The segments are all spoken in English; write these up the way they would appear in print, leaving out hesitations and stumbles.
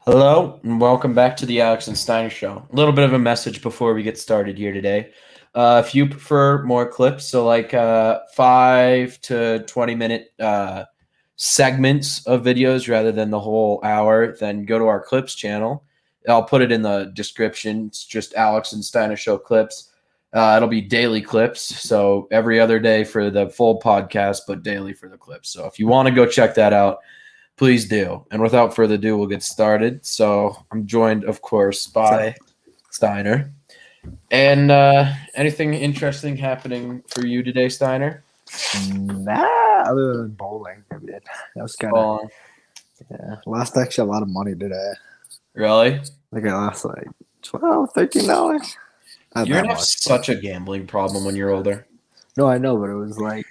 Hello and welcome back to the Alex and Steiner Show. A little bit of a message before we get started here today. If you prefer more clips, so like 5 to 20 minute segments of videos rather than the whole hour, then go to our clips channel. I'll put it in the description. It's just Alex and Steiner Show clips. It'll be daily clips, so every other day for the full podcast, but daily for the clips. So if you want to go check that out, please do. And without further ado, we'll get started. So I'm joined, of course, by Steiner. And anything interesting happening for you today, Steiner? Nah, other than bowling, I did. That was kind of lost actually a lot of money today. Really? Like I lost like $12, $13. You're gonna have such a gambling problem when you're older. No, I know, but it was like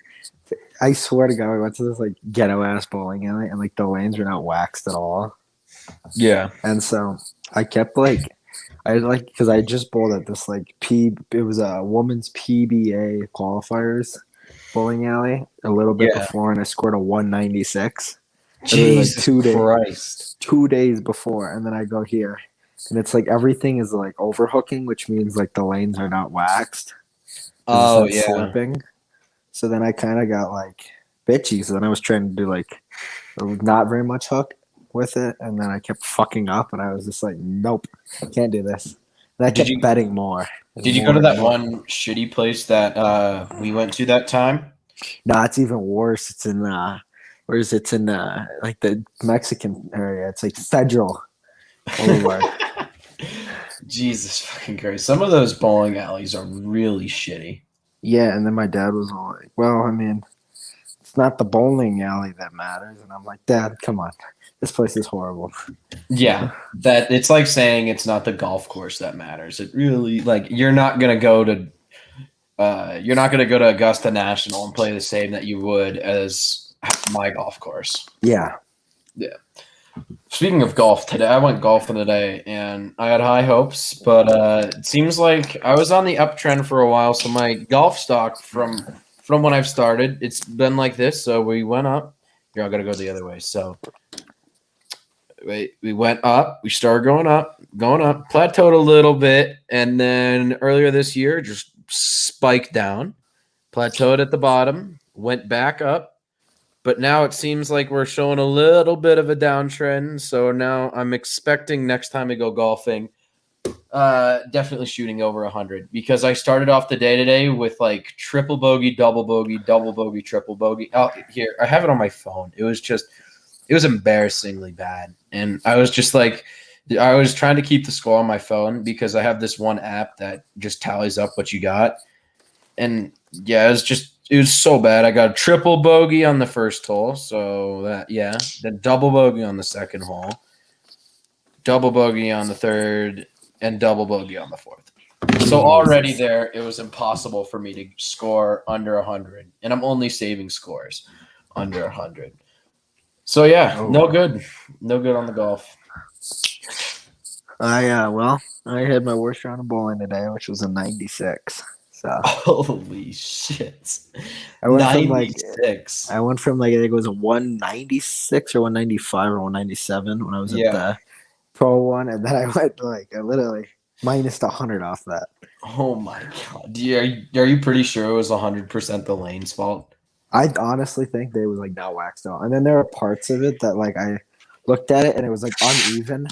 I swear to God, I went to this like ghetto ass bowling alley, and like the lanes were not waxed at all. Yeah. And so I kept because I just bowled at this like it was a woman's PBA qualifiers bowling alley a little bit before, and I scored a 196. Jesus like Christ. 2 days before, and then I go here, and it's like everything is like overhooking, which means like the lanes are not waxed. Oh yeah. Slipping. So then I kind of got like bitchy. So then I was trying to do like not very much hook with it, and then I kept fucking up, and I was just like, nope, can't do this. And I kept betting more. Did you go to that one shitty place that we went to that time? No, it's even worse. It's in where is it? It's in like the Mexican area. It's like Federal Boulevard. Jesus fucking Christ. Some of those bowling alleys are really shitty. Yeah, and then my dad was all like, well, I mean, it's not the bowling alley that matters. And I'm like, Dad, come on. This place is horrible. Yeah, that it's like saying it's not the golf course that matters. It really, like, you're not gonna go to Augusta National and play the same that you would as my golf course. Yeah. Yeah. Speaking of golf, today I went golfing today, and I had high hopes, but it seems like I was on the uptrend for a while. So my golf stock from when I've started, it's been like this. So we went up. Here, I gotta go the other way. So we went up. We started going up, plateaued a little bit, and then earlier this year just spiked down, plateaued at the bottom, went back up. But now it seems like we're showing a little bit of a downtrend. So now I'm expecting next time we go golfing, definitely shooting over 100. Because I started off the day today with like triple bogey, double bogey, triple bogey. Oh, here, I have it on my phone. It was embarrassingly bad. And I was just like, I was trying to keep the score on my phone because I have this one app that just tallies up what you got. And yeah, it was so bad. I got a triple bogey on the first hole. So then double bogey on the second hole, double bogey on the third, and double bogey on the fourth. So already there, it was impossible for me to score under 100. And I'm only saving scores under 100. So yeah, no good on the golf. I had my worst round of bowling today, which was a 96. So holy shit! I went 96. I went from like I think it was a 196 or 195 or 197 when I was at the pro one, and then I went I literally minus 100 off that. Oh my god! Are you pretty sure it was 100% the lane's fault? I honestly think they was like not waxed out, and then there were parts of it that like I looked at it and it was like uneven.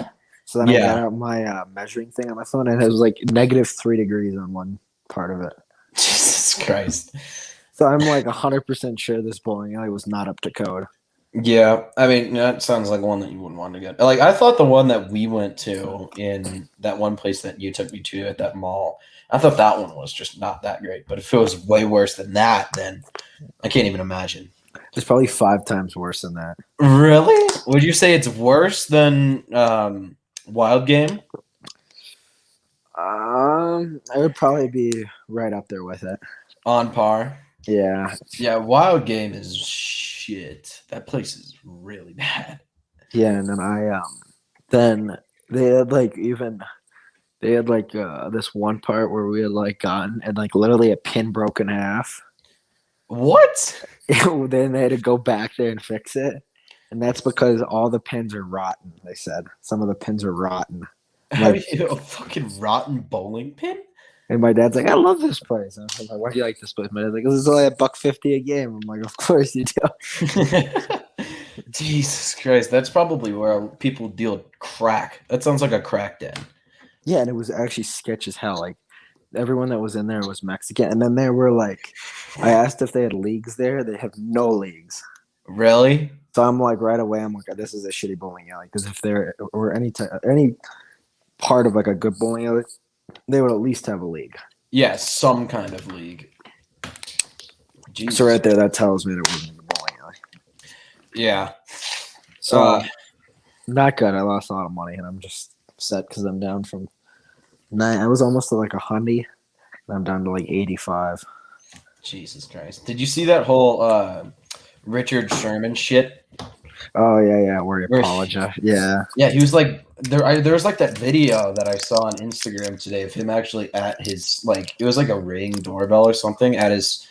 So then I got out my measuring thing on my phone, and it was like -3 degrees on one part of it. Jesus Christ. So I'm like 100% sure this bowling alley was not up to code. Yeah, I mean, that sounds like one that you wouldn't want to get. Like, I thought the one that we went to in that one place that you took me to at that mall, I thought that one was just not that great. But if it was way worse than that, then I can't even imagine. It's probably 5 times worse than that. Really? Would you say it's worse than Wild Game? I would probably be right up there with it. On par? Yeah. Yeah, Wild Game is shit. That place is really bad. Yeah, and then they had this one part where we had like gotten and like literally a pin broke in half. What? Then they had to go back there and fix it. And that's because all the pins are rotten, they said. Some of the pins are rotten. How do you a fucking rotten bowling pin? And my dad's like, I love this place. And I'm like, why do you like this place? My dad's like, this is only $1.50 a game. I'm like, of course you do. Jesus Christ, that's probably where people deal crack. That sounds like a crack den. Yeah, and it was actually sketch as hell. Like everyone that was in there was Mexican. And then they were like, I asked if they had leagues there. They have no leagues. Really? So I'm like, right away, I'm like, this is a shitty bowling alley. Because if there were any part of like a good bowling alley, they would at least have a league. Yeah, some kind of league. Jesus. So right there, that tells me there wasn't a bowling alley. Yeah. So not good. I lost a lot of money, and I'm just upset because I'm down from 9. I was almost to like 100, and I'm down to like 85. Jesus Christ! Did you see that whole Richard Sherman shit? Oh yeah, where he apologized. Yeah, he was like there was like that video that I saw on Instagram today of him actually at his like it was like a Ring doorbell or something at his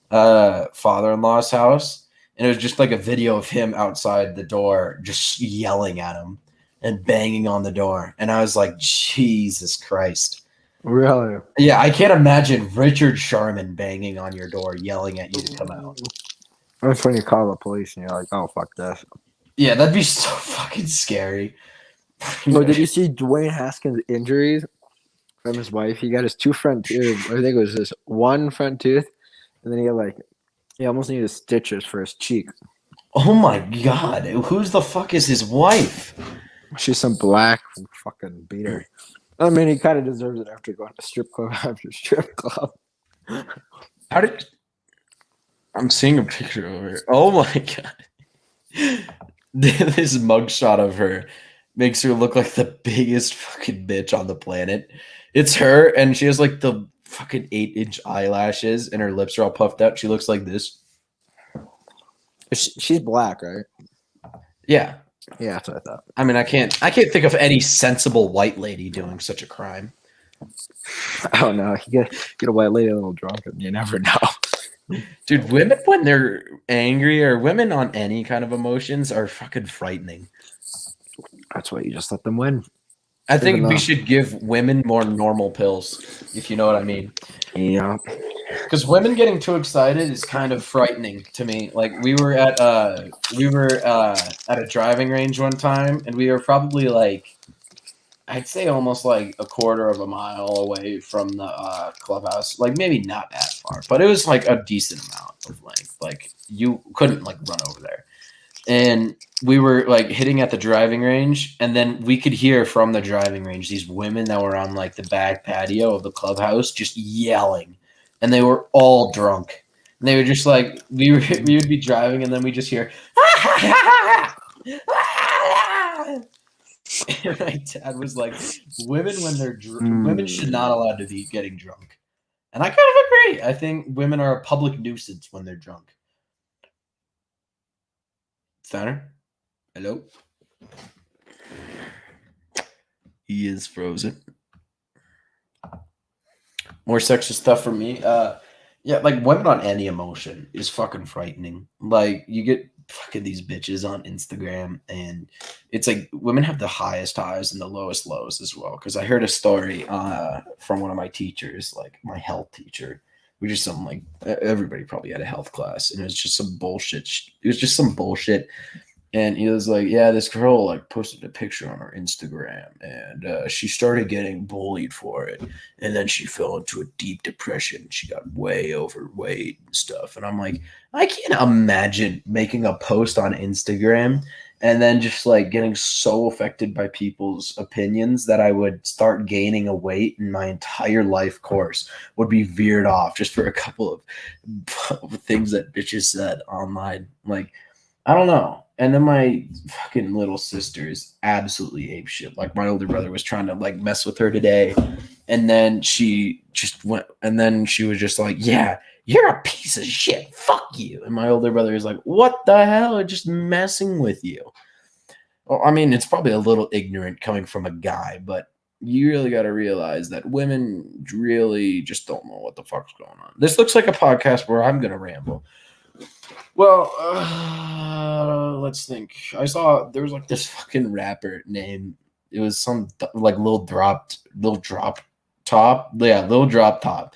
father-in-law's house, and it was just like a video of him outside the door just yelling at him and banging on the door, and I was like, Jesus Christ. Really? Yeah, I can't imagine Richard Sherman banging on your door, yelling at you to come out. That's when you call the police and you're like, "Oh fuck this." Yeah, that'd be so fucking scary. No, did you see Dwayne Haskins' injuries from his wife? He got his 2 front teeth. I think it was his 1 front tooth, and then he almost needed stitches for his cheek. Oh my god, who's the fuck is his wife? She's some black fucking beater. I mean, he kind of deserves it after going to strip club after strip club. How did I'm seeing a picture of her? Oh my god, this mugshot of her makes her look like the biggest fucking bitch on the planet. It's her, and she has like the fucking 8-inch eyelashes, and her lips are all puffed out. She looks like this. She's black, right? Yeah. Yeah, that's what I thought. I mean, I can't think of any sensible white lady doing such a crime. I don't know. You get a white lady a little drunk, and you never know. Dude, women when they're angry or women on any kind of emotions are fucking frightening. That's why you just let them win. I think we should give women more normal pills, if you know what I mean. Yeah. Because women getting too excited is kind of frightening to me. Like we were at a driving range one time, and we were probably like, I'd say almost like a quarter of a mile away from the clubhouse. Like maybe not that far, but it was like a decent amount of length. Like you couldn't like run over there. And we were like hitting at the driving range, and then we could hear from the driving range these women that were on like the back patio of the clubhouse just yelling, and they were all drunk. And they were just like we would be driving, and then we just hear. And my dad was like, "Women when they're women should not allowed to be getting drunk," and I kind of agree. I think women are a public nuisance when they're drunk. Steinar? Hello? He is frozen. More sexist stuff for me. Yeah, like women on any emotion is fucking frightening. Like you get fucking these bitches on Instagram, and it's like women have the highest highs and the lowest lows as well. Because I heard a story from one of my teachers, like my health teacher. We just some like everybody probably had a health class, and it was just some bullshit. It was just some bullshit, and he was like, "Yeah, this girl like posted a picture on her Instagram, and she started getting bullied for it, and then she fell into a deep depression. She got way overweight and stuff." And I'm like, I can't imagine making a post on Instagram and then just like getting so affected by people's opinions that I would start gaining a weight, and my entire life course would be veered off just for a couple of things that bitches said online. Like, I don't know. And then my fucking little sister is absolutely ape shit. Like my older brother was trying to like mess with her today, and then she just went, and then she was just like, "Yeah, you're a piece of shit. Fuck you." And my older brother is like, "What the hell? I'm just messing with you." Well, I mean, it's probably a little ignorant coming from a guy, but you really got to realize that women really just don't know what the fuck's going on. This looks like a podcast where I'm going to ramble. Well, let's think. I saw there was like this fucking rapper name. It was some like little drop top. Yeah, little drop top.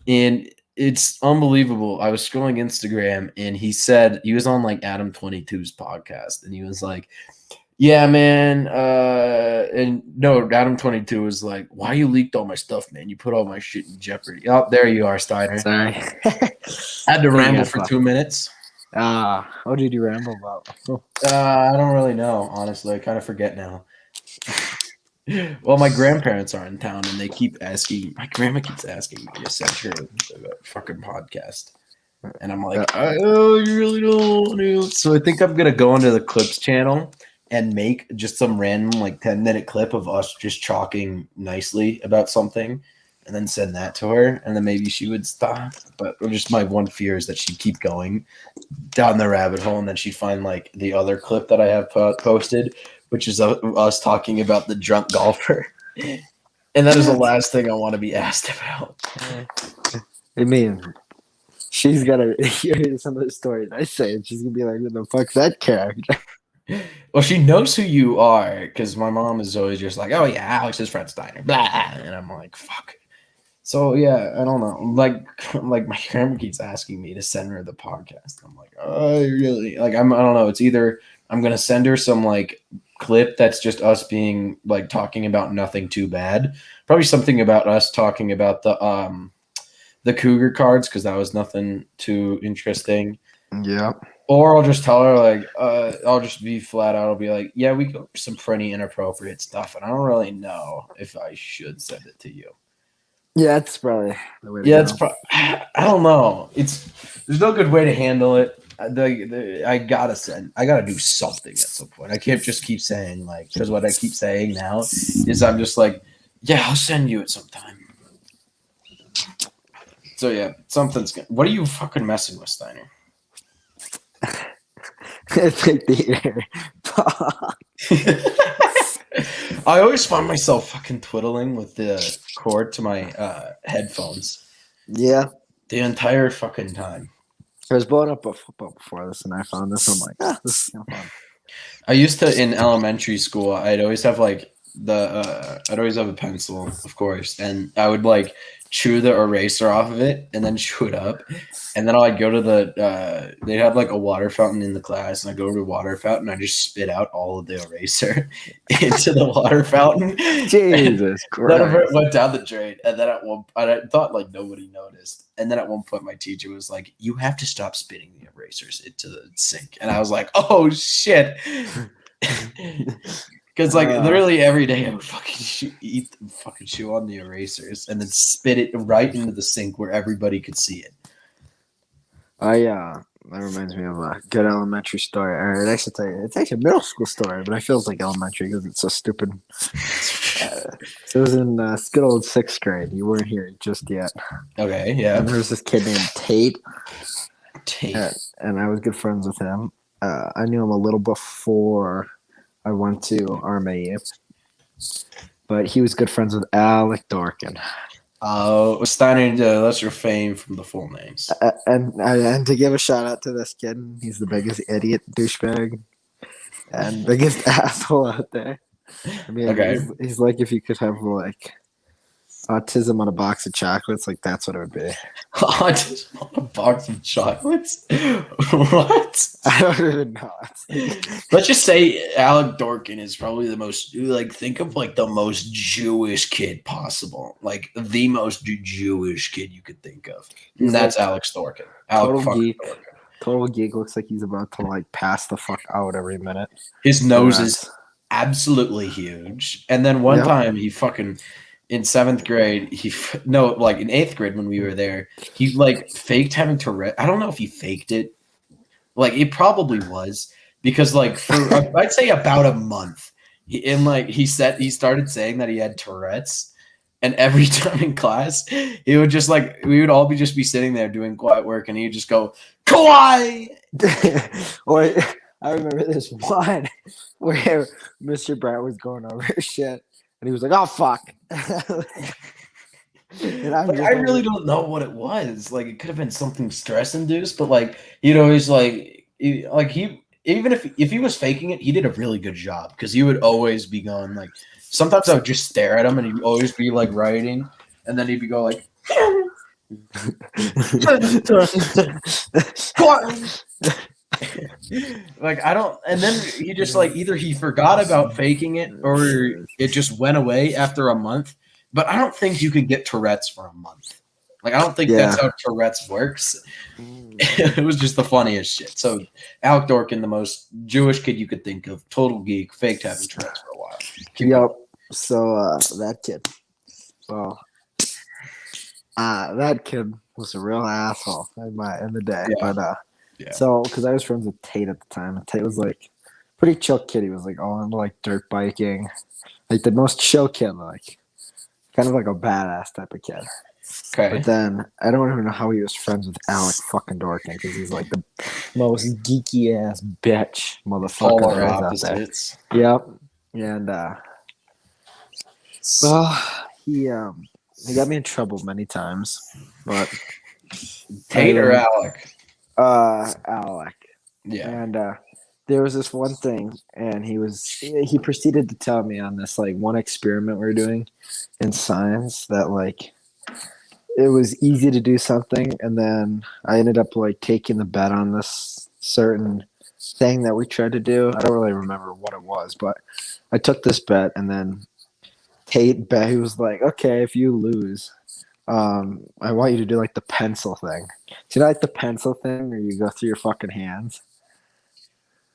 And it's unbelievable. I was scrolling Instagram and he said he was on like Adam 22's podcast and he was like, yeah, man. And no, Adam 22 was like, why you leaked all my stuff, man? You put all my shit in jeopardy. Oh, there you are, Steiner. Sorry. Had to ramble for 2 minutes. What did you ramble about? I don't really know, honestly. I kind of forget now. Well, my grandparents are in town, and they keep asking. My grandma keeps asking me to send her the fucking podcast, and I'm like, oh, you really don't want to. So I think I'm gonna go into the clips channel and make just some random like 10-minute clip of us just talking nicely about something, and then send that to her, and then maybe she would stop. But just my one fear is that she'd keep going down the rabbit hole, and then she'd find like the other clip that I have posted, which is us talking about the drunk golfer. And that is the last thing I want to be asked about. I mean, she's got to hear some of the stories I say, and she's going to be like, what the fuck's that character? Well, she knows who you are, because my mom is always just like, oh, yeah, Alex's friend Steiner, blah. And I'm like, fuck. So, yeah, I don't know. Like my grandma keeps asking me to send her the podcast. I'm like, oh, really? Like, I don't know. It's either I'm going to send her some, like, clip that's just us being like talking about nothing too bad, probably something about us talking about the Cougar cards because that was nothing too interesting. Yeah. Or I'll just tell her like I'll just be flat out. I'll be like, yeah, we go some pretty inappropriate stuff, and I don't really know if I should send it to you. Yeah, that's probably the way to go. I don't know. There's no good way to handle it. I gotta do something at some point. I can't just keep saying like, because what I keep saying now is I'm just like, yeah, I'll send you it sometime. So yeah, what are you fucking messing with, Steiner? It's like the I always find myself fucking twiddling with the cord to my headphones. Yeah. The entire fucking time. I was blowing up a football before this, and I found this. I'm like, this is kind of fun. I used to, in elementary school, I'd always have like I'd always have a pencil, of course, and I would like chew the eraser off of it and then chew it up. And then I'd go to they'd have like a water fountain in the class, and I'd go to the water fountain, and I just spit out all of the eraser into the water fountain. Jesus Christ. None of it went down the drain. And then I thought like nobody noticed. And then at one point my teacher was like, you have to stop spitting the erasers into the sink. And I was like, oh shit. Because like literally every day I would fucking chew on the erasers and then spit it right into the sink where everybody could see it. That reminds me of a good elementary story. Or it's actually a middle school story, but I feel like elementary because it's so stupid. So it was in good old 6th grade. You weren't here just yet. Okay, yeah. And there was this kid named Tate. Tate. And I was good friends with him. I knew him a little before I went to RMAE. But he was good friends with Alec Dorkin. Oh, Steiner, that's your fame from the full names. And to give a shout out to this kid, he's the biggest idiot douchebag and biggest asshole out there. I mean, okay. He's like if you could have like autism on a box of chocolates, like that's what it would be. Autism on a box of chocolates? What? I don't even know. Let's just say Alec Dorkin is probably the most, like, think of like the most Jewish kid possible. Like the most Jewish kid you could think of. And that's like Alex Dorkin. Total geek looks like he's about to like pass the fuck out every minute. His nose is absolutely huge. And then one time he fucking in 7th grade, in 8th grade when we were there, he like faked having Tourette. I don't know if he faked it. Like it probably was because like for I'd say about a month, he started saying that he had Tourette's, and every time in class, he would just like we would all be sitting there doing quiet work, and he'd just go Kawhi. Or I remember this one where Mr. Brett was going over shit. And he was like, oh, fuck. And I'm Like, just I over really don't know what it was. Like, it could have been something stress induced, but like he'd always he even if he was faking it, he did a really good job because he would always be going like. Sometimes I would just stare at him, and he'd always be like writing, and then he'd be go like. Like I don't, and then he just like either he forgot about faking it or it just went away after a month. But I don't think you can get Tourette's for a month. Like I don't think Yeah. that's how Tourette's works. It was just the funniest shit. So Alec Dorkin, the most Jewish kid you could think of, total geek, faked having Tourette's for a while. Yep. So that kid. Well, that kid was a real asshole in the day. Yeah. But Yeah. so because I was friends with Tate at the time, and Tate was like pretty chill kid. He was like all into like dirt biking, like the most chill kid, like kind of like a badass type of kid. Okay. But then I don't even know how he was friends with Alec fucking Dorkin because he's like the most geeky ass bitch motherfucker Polar there is out opposites. there. Yep. And well, he got me in trouble many times, but Tate or Alec? Alec. Yeah. And there was this one thing, and he proceeded to tell me on this like one experiment we were doing in science that like it was easy to do something, and then I ended up like taking the bet on this certain thing that we tried to do. I don't really remember what it was, but I took this bet, and then Tate bet. He was like, "Okay, if you lose, I want you to do like the pencil thing. Do you know like the pencil thing where you go through your fucking hands?"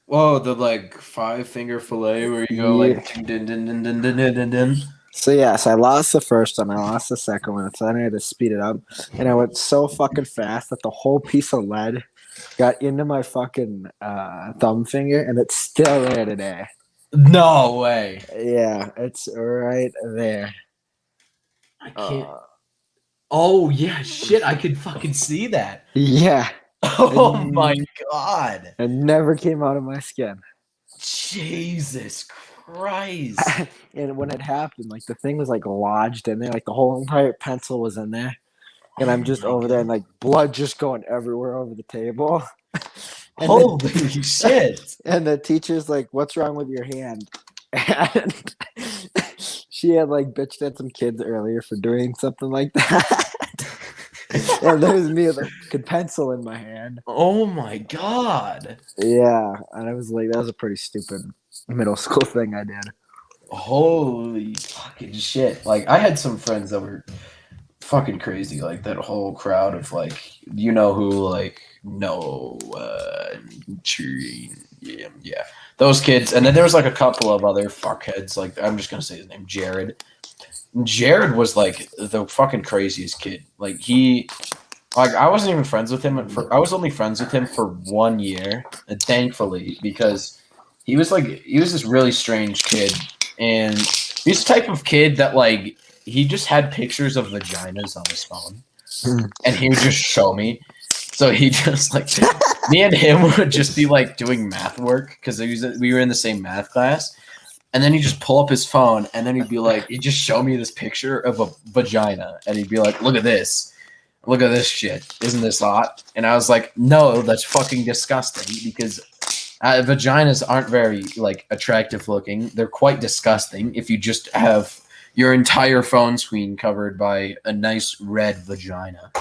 Whoa, the like 5-finger fillet where you go like Yeah. din din din din din din din din. So yes, I lost the first one. I lost the second one. So then I had to speed it up, and I went so fucking fast that the whole piece of lead got into my fucking thumb finger, and it's still there today. No way. Yeah, it's right there. I can't. Oh yeah, shit! I could fucking see that. Yeah. Oh my god! It never came out of my skin. Jesus Christ! And when it happened, like the thing was like lodged in there, like the whole entire pencil was in there, and I'm just over there, and like blood just going everywhere over the table. And holy shit! And the teacher's like, "What's wrong with your hand?" And she had like bitched at some kids earlier for doing something like that. And there's me with a pencil in my hand. Oh my god! Yeah, and I was like, that was a pretty stupid middle school thing I did. Holy fucking shit! Like I had some friends that were fucking crazy. Like that whole crowd of like you know who like no yeah those kids, and then there was like a couple of other fuckheads. Like I'm just gonna say his name, Jared. Jared was like the fucking craziest kid. Like I wasn't even friends with him. I was only friends with him for 1 year, and thankfully, because he was this really strange kid, and he's the type of kid that like he just had pictures of vaginas on his phone, and he would just show me. So he just like me and him would just be like doing math work because we were in the same math class. And then he'd just pull up his phone, and then he'd just show me this picture of a vagina, and he'd be like, "Look at this shit, isn't this hot?" And I was like, "No, that's fucking disgusting," because vaginas aren't very like attractive looking. They're quite disgusting if you just have your entire phone screen covered by a nice red vagina.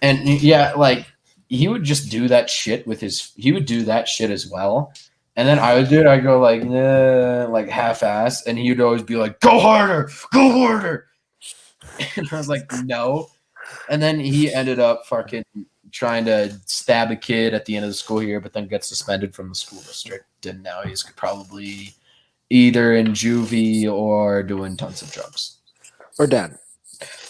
And yeah, like he would just do that shit he would do that shit as well. And then I would do it. I go like, nah, like half-ass, and he would always be like, "Go harder, go harder." And I was like, "No." And then he ended up fucking trying to stab a kid at the end of the school year, but then got suspended from the school district. And now he's probably either in juvie or doing tons of drugs, or dead.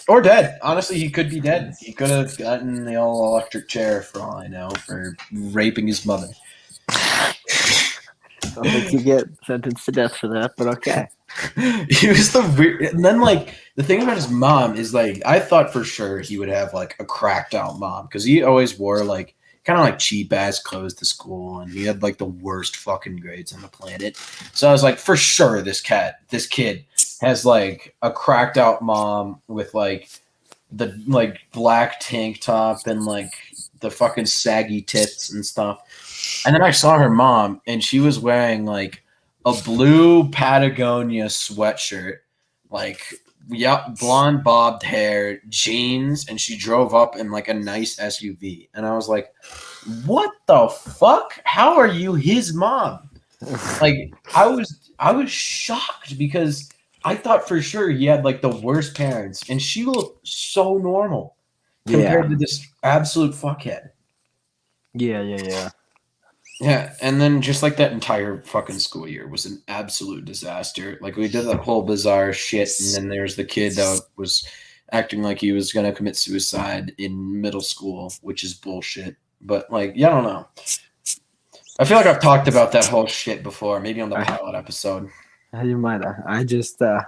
Or dead. Honestly, he could be dead. He could have gotten the old electric chair for all I know for raping his mother. I don't think you get sentenced to death for that, but okay. He was the weird, and then like the thing about his mom is like I thought for sure he would have like a cracked out mom because he always wore like kind of like cheap ass clothes to school, and he had like the worst fucking grades on the planet. So I was like, for sure, this kid has like a cracked out mom with like the like black tank top and like the fucking saggy tits and stuff. And then I saw her mom, and she was wearing like a blue Patagonia sweatshirt, like blonde bobbed hair, jeans, and she drove up in like a nice SUV. And I was like, "What the fuck? How are you his mom?" Like I was shocked because I thought for sure he had like the worst parents, and she looked so normal compared to this absolute fuckhead. Yeah. Yeah, and then just like that entire fucking school year was an absolute disaster. Like we did that whole bizarre shit, and then there's the kid that was acting like he was gonna commit suicide in middle school, which is bullshit. But like, yeah, I don't know. I feel like I've talked about that whole shit before, maybe on the pilot episode. You might have. I just, man,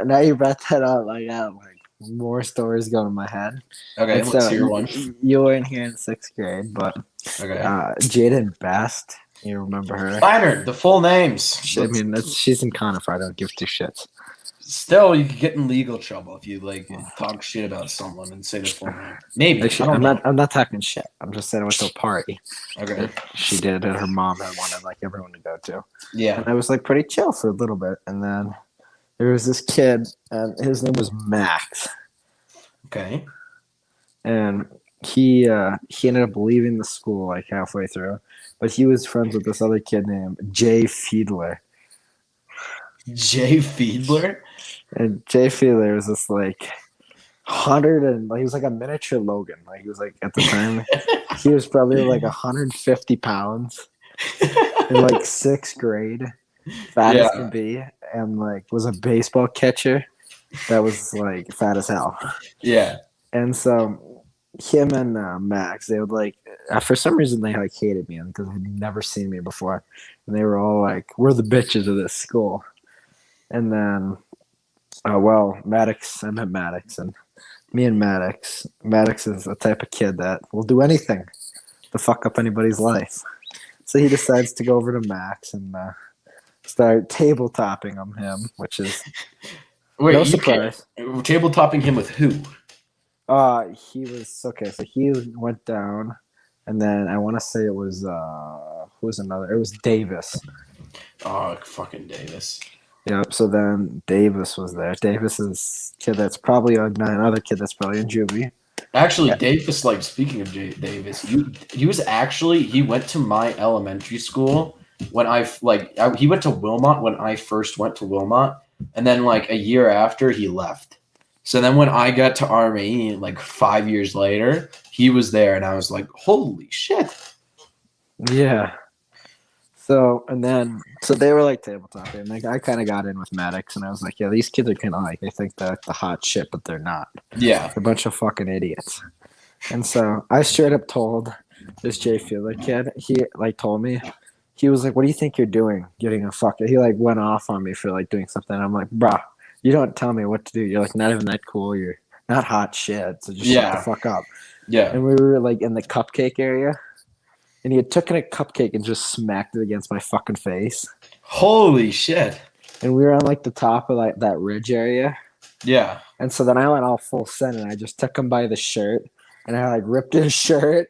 now you brought that up. I got like more stories going in my head. Okay, let's hear one. You weren't here in 6th grade, but Okay. Jaden Best, you remember her? Steinar, the full names. I mean, she's in Conifer. I don't give two shits. Still, you could get in legal trouble if you like talk shit about someone and say the full name. Maybe. Actually, I'm not talking shit. I'm just saying it was a party. Okay. She did, and her mom had wanted like everyone to go to. Yeah. And I was like pretty chill for a little bit, and then there was this kid, and his name was Max. Okay. And he ended up leaving the school like halfway through, but he was friends with this other kid named Jay Fiedler. Jay Fiedler? And Jay Fiedler was this like 100 and like he was like a miniature Logan. Like he was like at the time he was probably like 150 pounds in like 6th grade, fat as can be, and like was a baseball catcher that was like fat as hell. Yeah. And so him and Max, they would like for some reason they like hated me because they had never seen me before, and they were all like, "We're the bitches of this school." And then, Maddox, I met Maddox, and me and Maddox is a type of kid that will do anything to fuck up anybody's life. So he decides to go over to Max and start tabletopping him, which is no surprise. Tabletopping him with who? He was okay. So he went down, and then I want to say it was who was another? It was Davis. Oh, fucking Davis. Yep. So then Davis was there. Davis is kid that's probably another kid that's probably in juvie. Actually, Davis. Like speaking of Davis, he went to my elementary school when he went to Wilmot when I first went to Wilmot, and then like a year after he left. So then when I got to RME, like 5 years later, he was there, and I was like, holy shit. Yeah. So they were like tabletopping. Like I kind of got in with Maddox, and I was like, yeah, these kids are kind of like they think they're like the hot shit, but they're not. Yeah, they're a bunch of fucking idiots. And so I straight up told this Jay Fiedler kid. He like told me, he was like, "What do you think you're doing? Getting a fucker?" He like went off on me for like doing something. I'm like, "Bruh, you don't tell me what to do. You're like not even that cool. You're not hot shit. So just shut the fuck up." Yeah. And we were like in the cupcake area. And he had taken a cupcake and just smacked it against my fucking face. Holy shit. And we were on like the top of like that ridge area. Yeah. And so then I went all full send and I just took him by the shirt and I like ripped his shirt.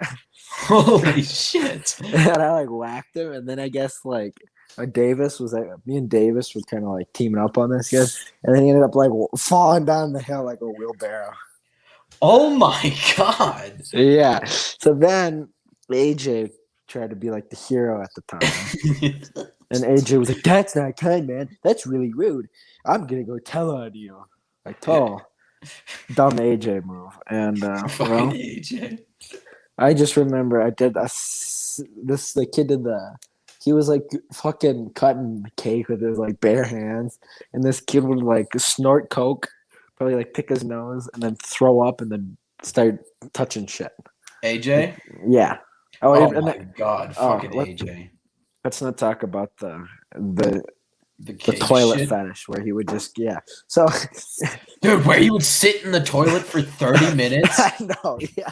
Holy shit. And I like whacked him. And then I guess like Davis was like, me and Davis were kind of like teaming up on this guy. And then he ended up like falling down the hill like a wheelbarrow. Oh my God. Yeah. So then AJ tried to be like the hero at the time. And AJ was like, "That's not kind, man. That's really rude. I'm going to go tell on you." Like, dumb AJ move. And, AJ. I just remember I did the kid did he was like fucking cutting cake with his like bare hands. And this kid would like snort coke, probably like pick his nose and then throw up and then start touching shit. AJ? Yeah. Oh my God, fucking AJ. Let's not talk about the The The cake toilet shit. fetish where he would just So Dude, where he would sit in the toilet for 30 minutes. I know, yeah.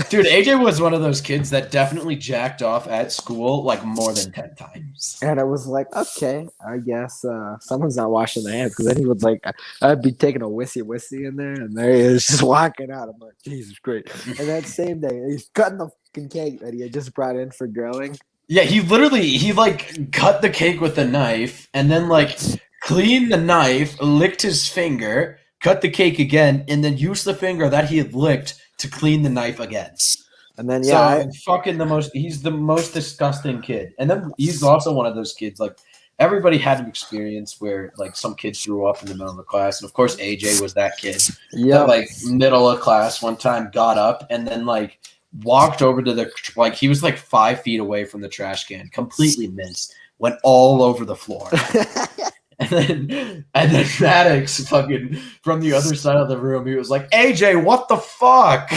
Dude, AJ was one of those kids that definitely jacked off at school like more than 10 times. And I was like, okay, I guess someone's not washing their hands, because then he would like, I'd be taking a wissy in there, and there he is just walking out. I'm like, Jesus Christ! And that same day, he's cutting the fucking cake that he had just brought in for grilling. Yeah, he like cut the cake with a knife and then like cleaned the knife, licked his finger, cut the cake again, and then used the finger that he had licked to clean the knife again. And then he's the most disgusting kid. And then he's also one of those kids, like everybody had an experience where like some kid threw up in the middle of the class. And of course AJ was that kid that like middle of class one time got up and then like walked over to he was like 5 feet away from the trash can, completely missed, went all over the floor. And then Maddox fucking from the other side of the room, he was like, AJ, what the fuck?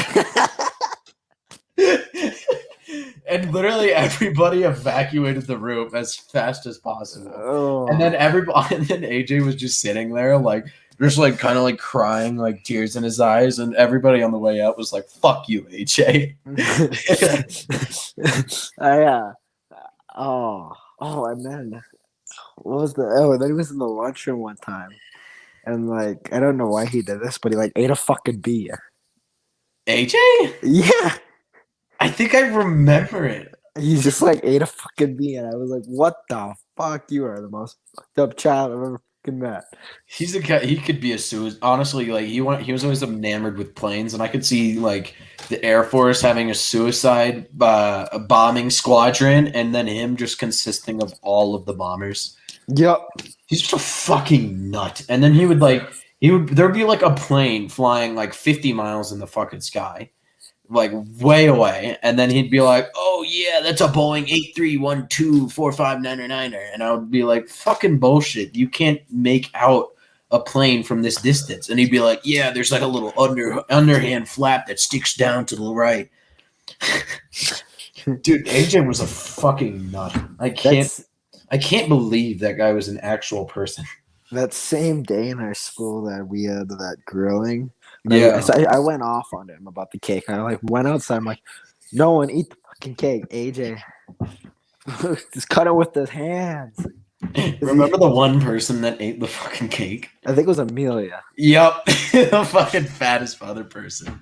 And literally everybody evacuated the room as fast as possible. Oh. And then AJ was just sitting there like just like kind of like crying, like tears in his eyes, and everybody on the way out was like, fuck you, AJ. And then what was then he was in the lunchroom one time, and like I don't know why he did this, but he like ate a fucking bee. AJ? Yeah. I think I remember it. He just like ate a fucking bee, and I was like, "What the fuck? You are the most fucked up child I've ever fucking met." He's a guy. He could be a suicide. Honestly, like he was always enamored with planes, and I could see like the Air Force having a suicide a bombing squadron, and then him just consisting of all of the bombers. Yep. He's just a fucking nut. And then there'd be like a plane flying like 50 miles in the fucking sky, like way away, and then he'd be like, "Oh yeah, that's a Boeing 83124599er," and I would be like, "Fucking bullshit! You can't make out a plane from this distance." And he'd be like, "Yeah, there's like a little underhand flap that sticks down to the right." Dude, AJ was a fucking nut. I can't believe that guy was an actual person. That same day in our school that we had that grilling. Yeah. I went off on him about the cake. I like went outside. I'm like, no one eat the fucking cake, AJ. Just cut it with his hands. Remember the one person that ate the fucking cake? I think it was Amelia. Yep. The fucking fattest other person.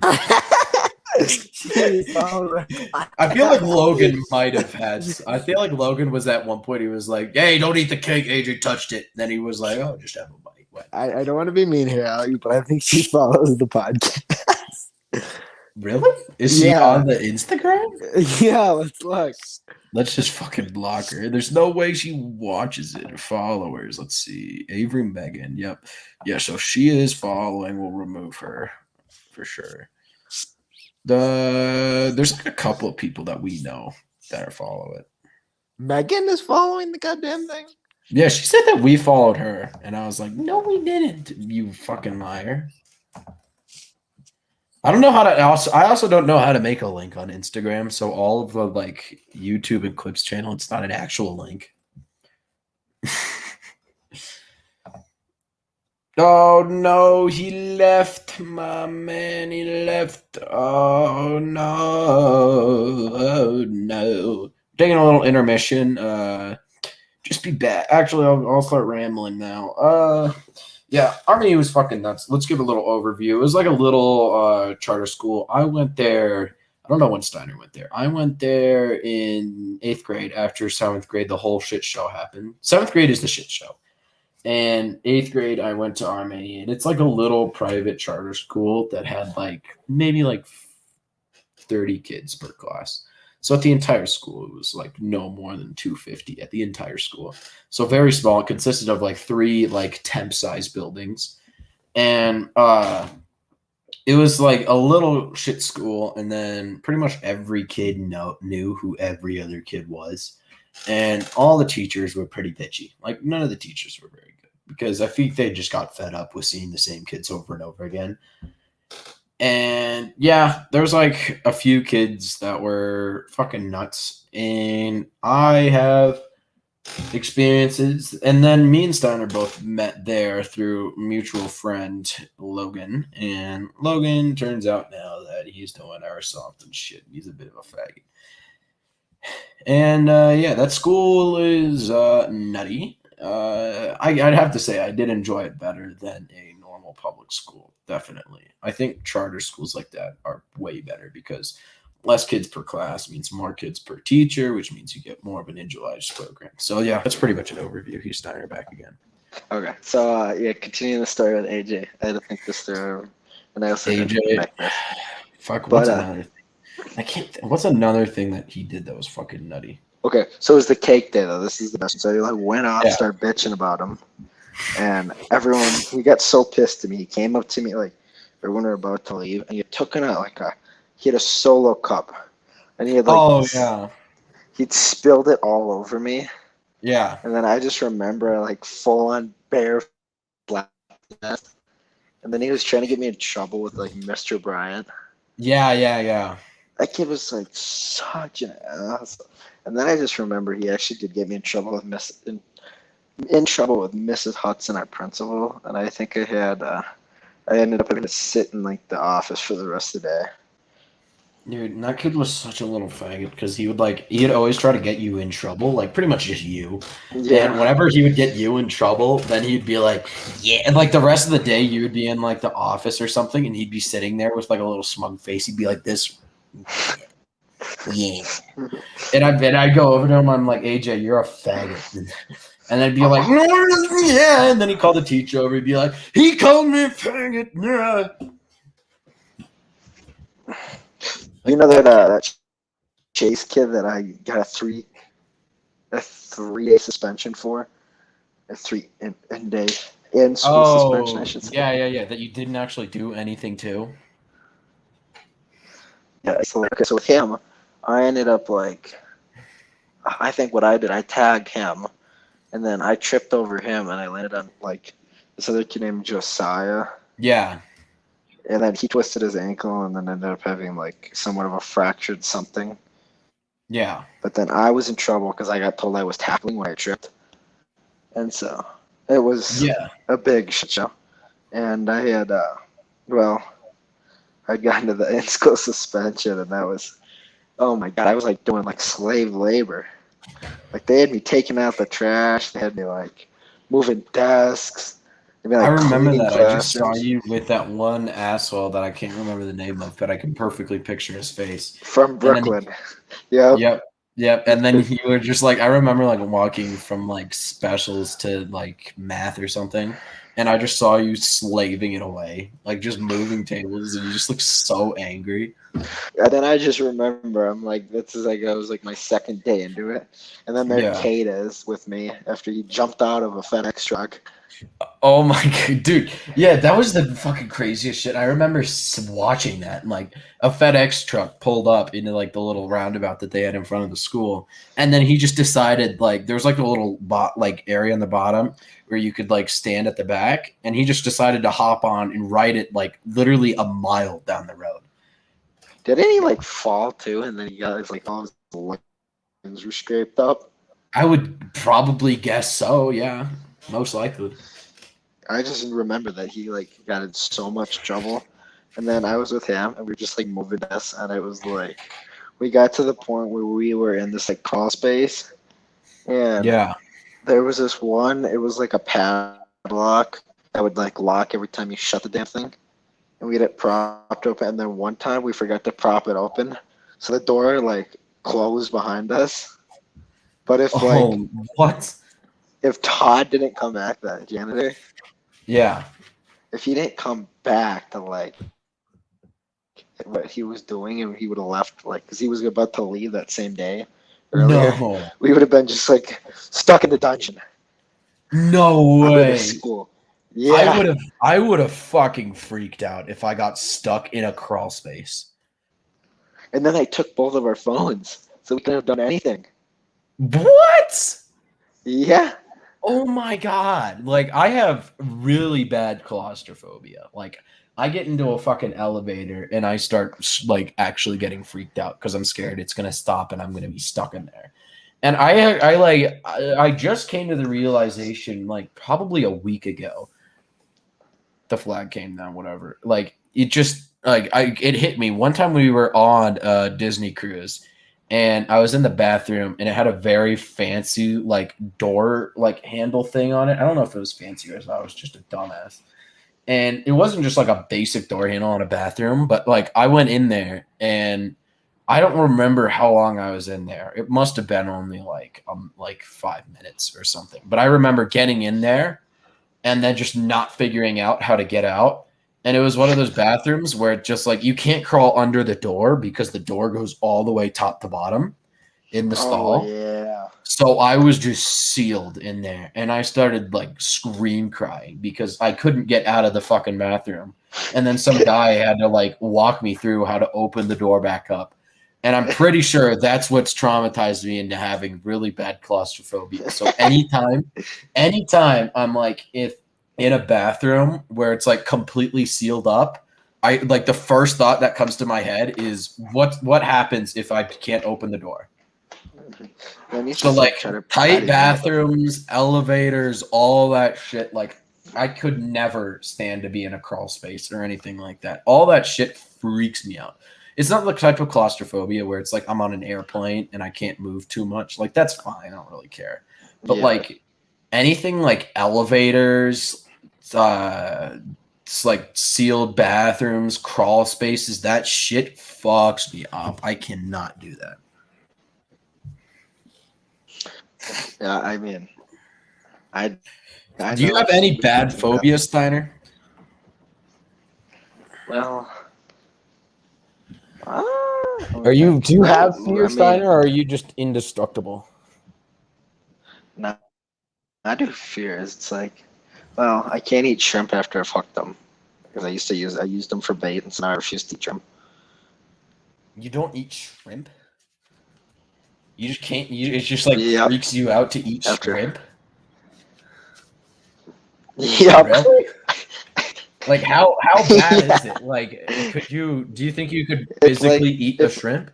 I feel like Logan might have had. I feel like Logan was at one point. He was like, "Hey, don't eat the cake. AJ touched it." Then he was like, "Oh, just have a bite." I don't want to be mean here, Ali, but I think she follows the podcast. Really? Is she on the Instagram? Yeah, let's look. Let's just fucking block her. There's no way she watches it or followers. Let's see. Avery Megan. Yep. Yeah, so she is following. We'll remove her for sure. There's like a couple of people that we know that are follow it. Megan is following the goddamn thing? Yeah, she said that we followed her, and I was like, "No, we didn't, you fucking liar." I don't know how to. I also don't know how to make a link on Instagram. So all of the like YouTube and Clips channel, it's not an actual link. Oh no, he left, my man. He left. Oh no. Taking a little intermission. Just be back. Actually, I'll start rambling now. Yeah, Army was fucking nuts. Let's give a little overview. It was like a little charter school. I went there. I don't know when Steinar went there. I went there in 8th grade. After 7th grade, the whole shit show happened. 7th grade is the shit show. And 8th grade, I went to Army, and it's like a little private charter school that had like maybe like 30 kids per class. So at the entire school, it was like no more than 250 at the entire school. So very small. It consisted of like 3 like temp-sized buildings. And it was like a little shit school. And then pretty much every kid knew who every other kid was. And all the teachers were pretty bitchy. Like none of the teachers were very good. Because I think they just got fed up with seeing the same kids over and over again. And yeah, there's like a few kids that were fucking nuts. And I have experiences. And then me and Steiner both met there through mutual friend Logan. And Logan turns out now that he's doing airsoft and shit. He's a bit of a faggot. And yeah, that school is nutty. I'd have to say I did enjoy it better than a normal public school. Definitely. I think charter schools like that are way better because less kids per class means more kids per teacher, which means you get more of an individualized program. So yeah, that's pretty much an overview. He's Steiner back again. Okay, so yeah, continuing the story with AJ. I had to think this through, and I also didn't AJ, expect this. fuck. But What's another thing? I can't. What's another thing that he did that was fucking nutty? okay, so it was the cake day though. This is the best. So he like went off, Yeah. started bitching about him, and everyone he got so pissed at me. He came up to me like when we were about to leave, and he took it out like he had a solo cup, and he had like Oh yeah, he'd spilled it all over me, yeah, and then I just remember like full on bare flat, and then he was trying to get me in trouble with like Mr. Bryant. yeah. That kid was like such an ass. And then I just remember he actually did get me in trouble with in trouble with Mrs. Hudson, our principal, and I think I ended up having to sit in like the office for the rest of the day. Dude, that kid was such a little faggot because he'd always try to get you in trouble, like pretty much just you. Yeah. And whenever he would get you in trouble, then he'd be like, yeah. And like the rest of the day, you would be in like the office or something, and he'd be sitting there with like a little smug face. He'd be like this, yeah. And I'd go over to him. I'm like, AJ, you're a faggot. And I'd be like, yeah. And then he'd call the teacher over. He'd be like, he called me a faggot. Yeah. You know that Chase kid that I got a 3-day suspension for, a 3-day in school suspension. I should say. Yeah. That you didn't actually do anything to. Yeah. So with him, I ended up like, I think what I did, I tagged him, and then I tripped over him, and I landed on like this other kid named Josiah. Yeah. And then he twisted his ankle and then ended up having like somewhat of a fractured something. Yeah. But then I was in trouble because I got told I was tackling when I tripped. And so it was a big shit show. And I had, I'd gotten to the in-school suspension, and that was, oh my God, I was like doing like slave labor. Like they had me taking out the trash. They had me like moving desks. Like, I remember that. classrooms. I just saw you with that one asshole that I can't remember the name of, but I can perfectly picture his face. From Brooklyn. Yep. And then you were just like, I remember like walking from like specials to like math or something, and I just saw you slaving it away, like just moving tables, and you just looked so angry. And then I just remember, I'm like, this is like, I was like my second day into it. And then there Kate is with me after he jumped out of a FedEx truck. Oh my God, dude. Yeah, that was the fucking craziest shit. I remember watching that, and like a FedEx truck pulled up into like the little roundabout that they had in front of the school. And then he just decided like there was like a little area on the bottom where you could like stand at the back. And he just decided to hop on and ride it like literally a mile down the road. Didn't he like fall too? And then he got his like all his legs were scraped up? I would probably guess so, yeah. Most likely. I just remember that he like got in so much trouble. And then I was with him and we were just like moving this, and it was like we got to the point where we were in this like crawl space, and there was this one, it was like a padlock that would like lock every time you shut the damn thing. And we had it propped open, and then one time we forgot to prop it open, so the door like closed behind us. But if if Todd didn't come back, that janitor, if he didn't come back to like what he was doing, and he would have left like because he was about to leave that same day earlier, we would have been just like stuck in the dungeon. No way. School. Yeah. I would have fucking freaked out if I got stuck in a crawl space. And then they took both of our phones, so we couldn't have done anything. What? Yeah. Oh my God. Like I have really bad claustrophobia. Like I get into a fucking elevator and I start like actually getting freaked out because I'm scared it's going to stop and I'm going to be stuck in there. And I just came to the realization like probably a week ago. The flag came down, whatever. Like it just it hit me one time we were on a Disney cruise, and I was in the bathroom, and it had a very fancy like door like handle thing on it. I don't know if it was fancy or if I was just a dumbass. And it wasn't just like a basic door handle in a bathroom, but like I went in there and I don't remember how long I was in there. It must have been only like 5 minutes or something. But I remember getting in there and then just not figuring out how to get out. And it was one of those bathrooms where it just like you can't crawl under the door because the door goes all the way top to bottom in the Oh stall. yeah. So I was just sealed in there and I started like scream crying because I couldn't get out of the fucking bathroom. And then some guy had to like walk me through how to open the door back up. And I'm pretty sure that's what's traumatized me into having really bad claustrophobia. So anytime I'm like if in a bathroom where it's like completely sealed up, I like the first thought that comes to my head is what happens if I can't open the door? Then you So just like try to tight patty melt it. bathrooms, elevators, all that shit. Like I could never stand to be in a crawl space or anything like that. All that shit freaks me out. It's not the type of claustrophobia where it's like I'm on an airplane and I can't move too much. Like that's fine. I don't really care. But Yeah. like anything like elevators, it's like sealed bathrooms, crawl spaces, that shit fucks me up. I cannot do that. Yeah, I mean, I I Do you know have any some bad people that. phobias, Steiner? Well, Do you have I fear, mean, Steiner, or are you just indestructible? not I do fears. It's like, well, I can't eat shrimp after I've hooked them because I used them for bait, and so now I refuse to eat shrimp. You don't eat shrimp? You just can't. It just like Yep. freaks you out to eat After. shrimp. Yep. Really? Like how bad is Yeah. it? Like, could you? Do you think you could It's physically like eat a if shrimp?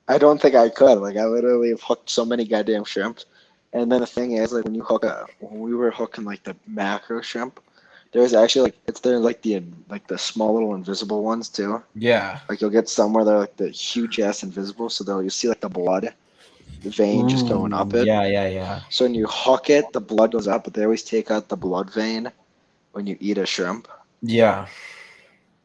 I don't think I could. Like I literally have hooked so many goddamn shrimps. And then the thing is, like when we were hooking like the macro shrimp, there's actually like it's there like the small little invisible ones too. Yeah. Like you'll get some where they're like the huge ass invisible, so they'll you see like the blood, the vein just going up Ooh, it. yeah. So when you hook it, the blood goes up, but they always take out the blood vein when you eat a shrimp, Yeah.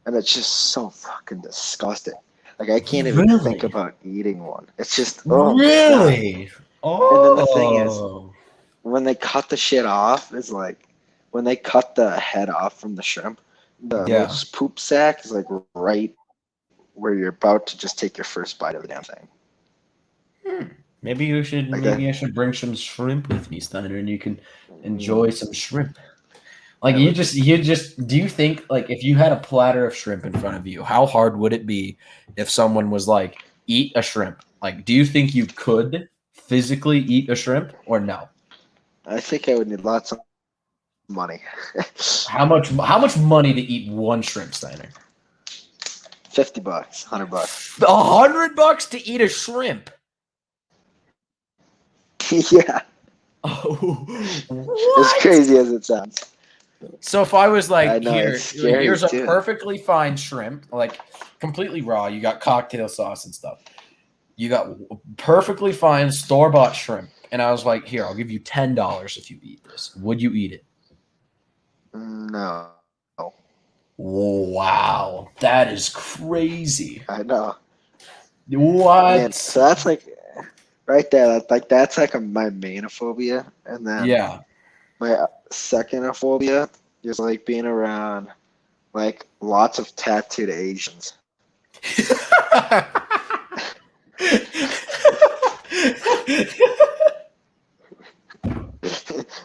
and it's just so fucking disgusting. Like I can't even think Really? about eating one. It's just oh my god. Really? And then the thing is, Oh. when they cut the shit off, is like when they cut the head off from the shrimp, the little Yeah. poop sack is like right where you're about to just take your first bite of the damn thing. Hmm. Maybe you should. Like that. Maybe I should bring some shrimp with me, Steiner, and you can enjoy Mm, some shrimp. Like that would you just. Do you think like if you had a platter of shrimp in front of you, how hard would it be if someone was like, "Eat a shrimp"? Like, do you think you could physically eat a shrimp or no? I think I would need lots of money. How much money to eat one shrimp, Steiner? $50, $100. $100 to eat a shrimp. Yeah, Oh, as what? crazy as it sounds. So if I was I like, know it's scary here's a too. perfectly fine shrimp, like completely raw. You got cocktail sauce and stuff. You got perfectly fine store bought shrimp, and I was like, here, I'll give you $10 if you eat this. Would you eat it? No, Wow, that is crazy. I know. Man, What? so that's like right there. That's like my main phobia, and then Yeah. my second phobia is like being around like lots of tattooed Asians.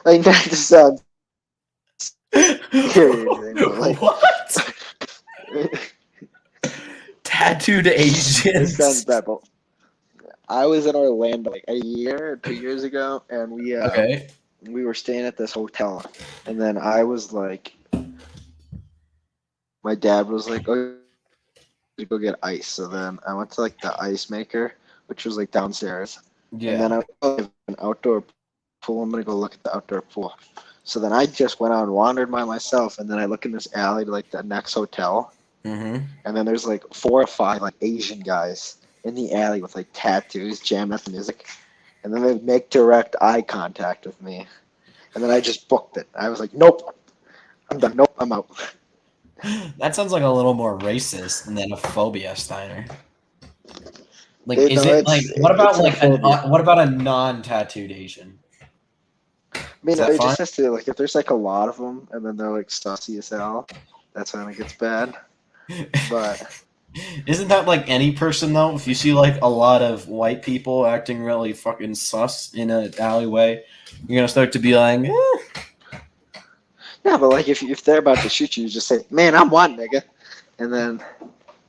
Like that just sounds scary or anything, but like What? Tattooed this sounds Asians. bad. But I was in Orlando like a year or 2 years ago, and Okay. we were staying at this hotel, and then I was like, my dad was like, "Oh, you go get ice." So then I went to like the ice maker, which was like downstairs, And then Yeah. I have an outdoor pool. I'm gonna go look at the outdoor pool. So then I just went out and wandered by myself, and then I look in this alley to like the next hotel, Mm-hmm. and then there's like 4 or 5 like Asian guys in the alley with like tattoos, jamming out the music, and then they make direct eye contact with me, and then I just booked it. I was like, nope, I'm done. Nope, I'm out. That sounds like a little more racist than a phobia, Steiner. Like, It, is no, it like what about it's a like phobia. what about a non-tattooed Asian? I Is mean, that it fine? just has to like if there's like a lot of them, and then they're like sussy as hell. That's when it gets bad. But Isn't that like any person though? If you see like a lot of white people acting really fucking sus in an alleyway, you're gonna start to be like, yeah, but like if they're about to shoot you, you just say, "Man, I'm one nigga," and then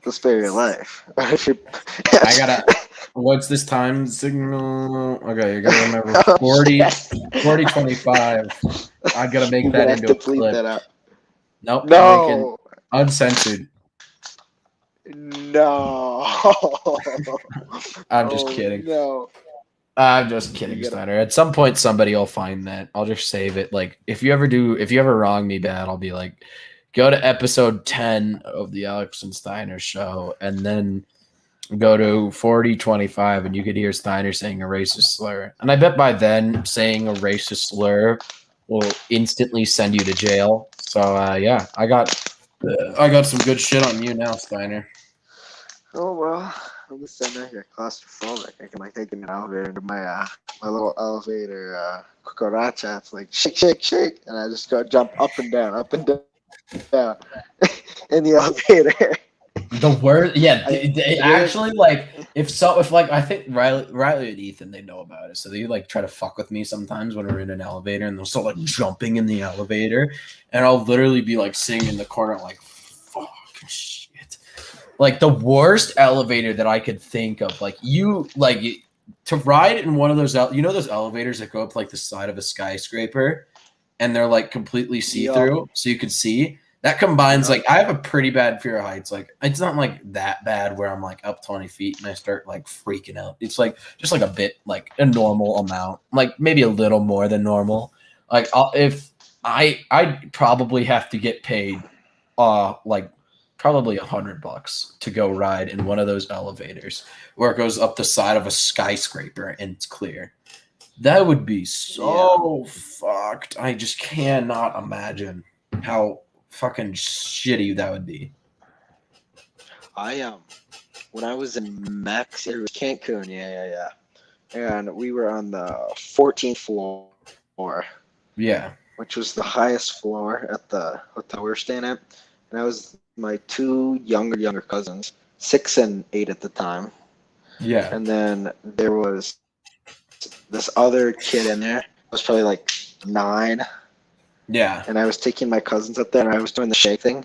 they'll spare your life. Or if you, I gotta. What's this time signal? Okay, you gotta remember oh 40, shit, 40 25. I gotta make you're that gonna have into to a bleep clip. that out. Nope, I'm making No, uncensored. no. I'm just Oh kidding. no, I'm just kidding, you gotta. Steiner. At some point, somebody will find that. I'll just save it. Like, if you ever wrong me bad, I'll be like, go to episode 10 of the Alex and Steiner show, and then go to 4025, and you could hear Steiner saying a racist slur. And I bet by then, saying a racist slur will instantly send you to jail. So, yeah, I got some good shit on you now, Steiner. Oh well, I'm just sitting here claustrophobic. I can like take an elevator into my little elevator cucaracha. It's like shake, shake, shake, and I just go jump up and down in the elevator. The word, yeah, I they didn't. actually like if like I think Riley and Ethan they know about it, so they like try to fuck with me sometimes when we're in an elevator, and they'll start like jumping in the elevator, and I'll literally be like sitting in the corner like fuck shit, like the worst elevator that I could think of, like you like to ride in one of those those elevators that go up like the side of a skyscraper, and they're like completely see Yup, through, so you could see. That combines yup. like I have a pretty bad fear of heights. Like it's not like that bad where I'm like up 20 feet and I start like freaking out. It's like just like a bit like a normal amount, like maybe a little more than normal. Like if I'd probably have to get paid, like probably $100 to go ride in one of those elevators where it goes up the side of a skyscraper and it's clear. That would be Yeah, so fucked. I just cannot imagine how fucking shitty that would be. I when I was in Mexico, it was Cancun. Yeah. And we were on the 14th floor, Yeah. which was the highest floor at the hotel we were staying at. And I was my two younger cousins, 6 and 8 at the time. Yeah. And then there was this other kid in there. I was probably like 9, Yeah. and I was taking my cousins up there, and I was doing the shake thing,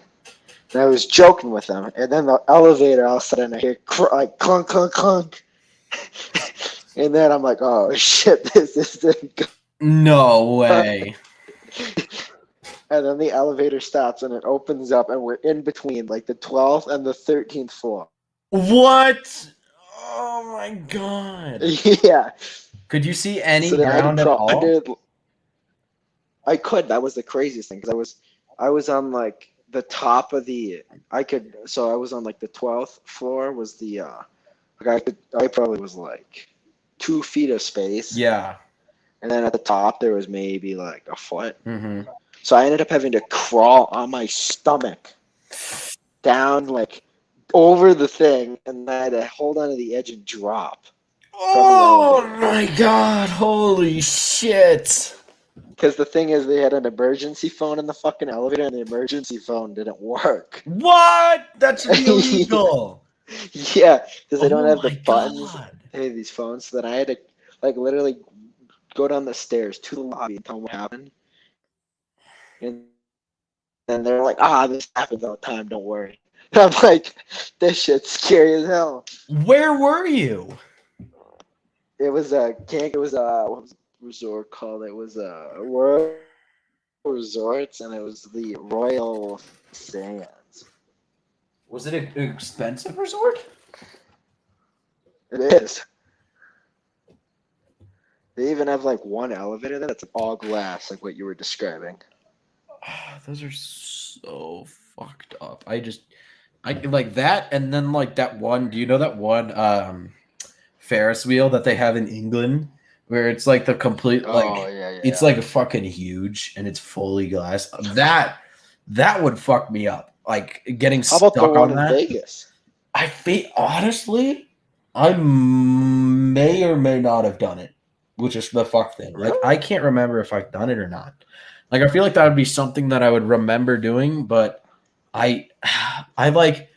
and I was joking with them. And then the elevator, all of a sudden, I hear like clunk, clunk, clunk, and then I'm like, oh shit, this isn't good. No way. And then the elevator stops, and it opens up, and we're in between like the 12th and the 13th floor. What? Oh my god. Yeah. Could you see any So then I had to ground at crawl all? under. I could. That was the craziest thing because I was on like the top of the. I could. So I was on like the 12th floor. Was the like I probably was like 2 feet of space, Yeah. and then at the top there was maybe like a foot. Mm-hmm. So I ended up having to crawl on my stomach down like over the thing, and then I had to hold onto the edge and drop from the Oh elevator. my god. Holy shit. Because the thing is, they had an emergency phone in the fucking elevator, and the emergency phone didn't work. What? That should be illegal. Yeah, because they don't Oh have the my buttons. god. Hey, these phones. So then I had to like literally go down the stairs to the lobby and tell them what happened. And then they're like, this happens all the time. Don't worry. And I'm like, this shit's scary as hell. Where were you? It was a It was a what was the resort called? It was a Royal Resorts, and it was the Royal Sands. Was it an expensive resort? It is. They even have like one elevator that's all glass, like what you were describing. Those are so fucked up. I like that, and then like that one. Do you know that one Ferris wheel that they have in England, where it's like the complete Oh like yeah, yeah, it's yeah. like fucking huge and it's fully glass. That would fuck me up. Like getting How about the stuck one on in that. Vegas? I feel honestly, I may or may not have done it, which is the fuck thing. Like Really? I can't remember if I've done it or not. Like I feel like that would be something that I would remember doing, but I I like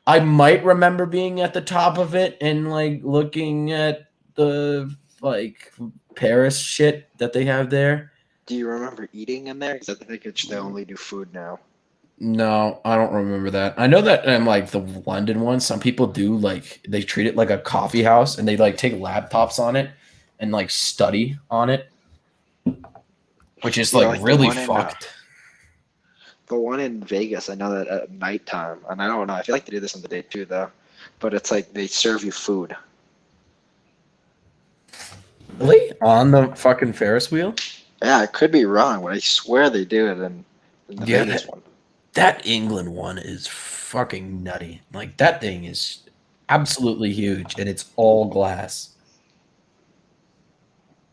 I might remember being at the top of it and like looking at the like Paris shit that they have there. Do you remember eating in there? Because I think they only do food now. No, I don't remember that. I know that in like the London one, some people do like they treat it like a coffee house and they like take laptops on it and like study on it, which is Yeah, like like really fucked. the one in Vegas. I know that at nighttime, and I don't know. I feel like they do this in the day too, though. But it's like they serve you food. Really? On the fucking Ferris wheel? Yeah, I could be wrong, but I swear they do it in the Yeah, Vegas one. that England one is fucking nutty. Like that thing is absolutely huge and it's all glass.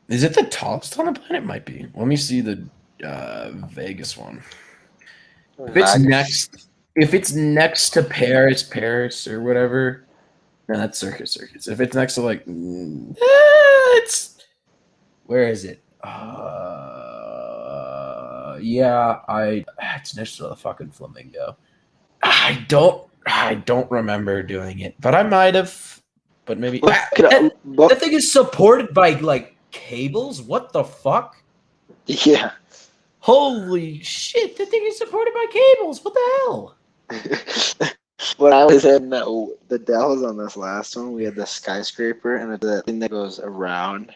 Is it the tallest on the planet? It might be. Let me see the Vegas one. If it's Vegas. next, if it's next to Paris or whatever, no, that's Circus. If it's next to like, it's where is it? Yeah, it's next to the fucking flamingo. I don't remember doing it, but I might have. But maybe Look it up. that Look. thing is supported by like cables. What the fuck? Yeah. Holy shit! That thing is supported by cables. What the hell? When I was in the Dells on this last one, we had the skyscraper and the thing that goes around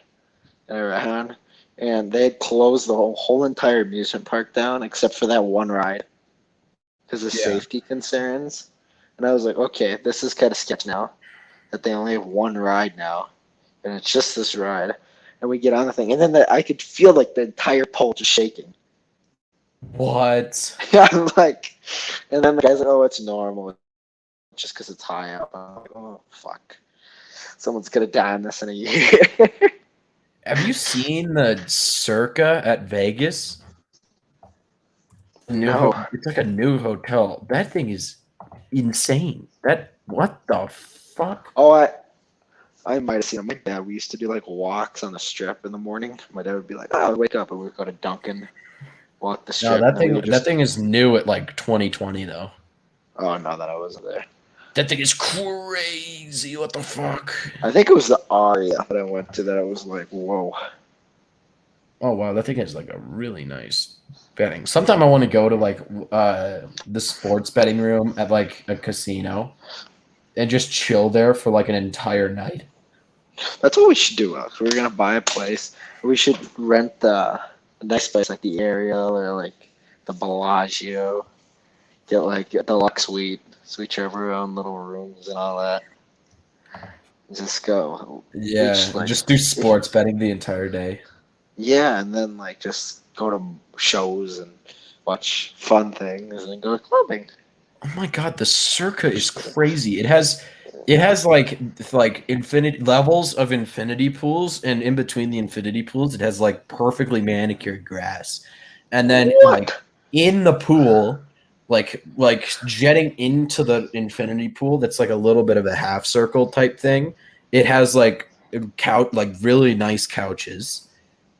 and around, and they had closed the whole entire amusement park down except for that one ride because of Yeah. safety concerns. And I was like, okay, this is kind of sketch now that they only have one ride now, and it's just this ride. And we get on the thing, and then I could feel like the entire pole just shaking. What? I'm like, and then the guy's like, oh, it's normal, just because it's high up. I'm like, oh fuck, someone's gonna die in this in a year. Have you seen the Circa at Vegas? No. It's like a new hotel. That thing is insane. What the fuck? Oh, I might have seen it. My dad, we used to do like walks on the strip in the morning. My dad would be like, oh, I'd wake up and we'd go to Dunkin', walk the No, strip, and then we would that just. thing is new at like 2020 though. Oh no, that I wasn't there. That thing is crazy. What the fuck? I think it was the Aria that I went to that I was like, whoa. Oh wow, that thing is like a really nice betting. Sometime I want to go to like the sports betting room at like a casino and just chill there for like an entire night. That's what we should do, Alex. We're gonna buy a place. We should rent a nice place like the Ariel or like the Bellagio. Get like a deluxe suite, so we each have our own little rooms and all that. Just go. We Yeah, just like just do sports betting the entire day. yeah, and then like just go to shows and watch fun things and then go clubbing. Oh my god, the Circa is crazy. It has like infinite levels of infinity pools, and in between the infinity pools, it has like perfectly manicured grass. And then like What? in the pool, like jetting into the infinity pool, that's like a little bit of a half circle type thing. It has like couch like really nice couches.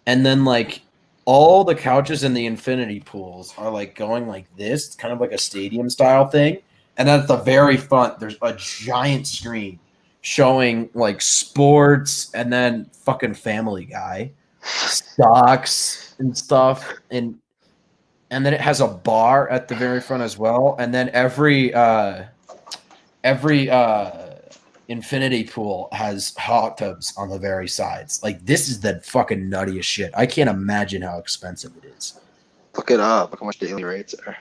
And then like all the couches in the infinity pools are like going like this. It's kind of like a stadium style thing. And then at the very front, there's a giant screen showing like sports and then fucking Family Guy, stocks and stuff. And then it has a bar at the very front as well. And then every infinity pool has hot tubs on the very sides. Like this is the fucking nuttiest shit. I can't imagine how expensive it is. Look it up. Look how much daily rates are.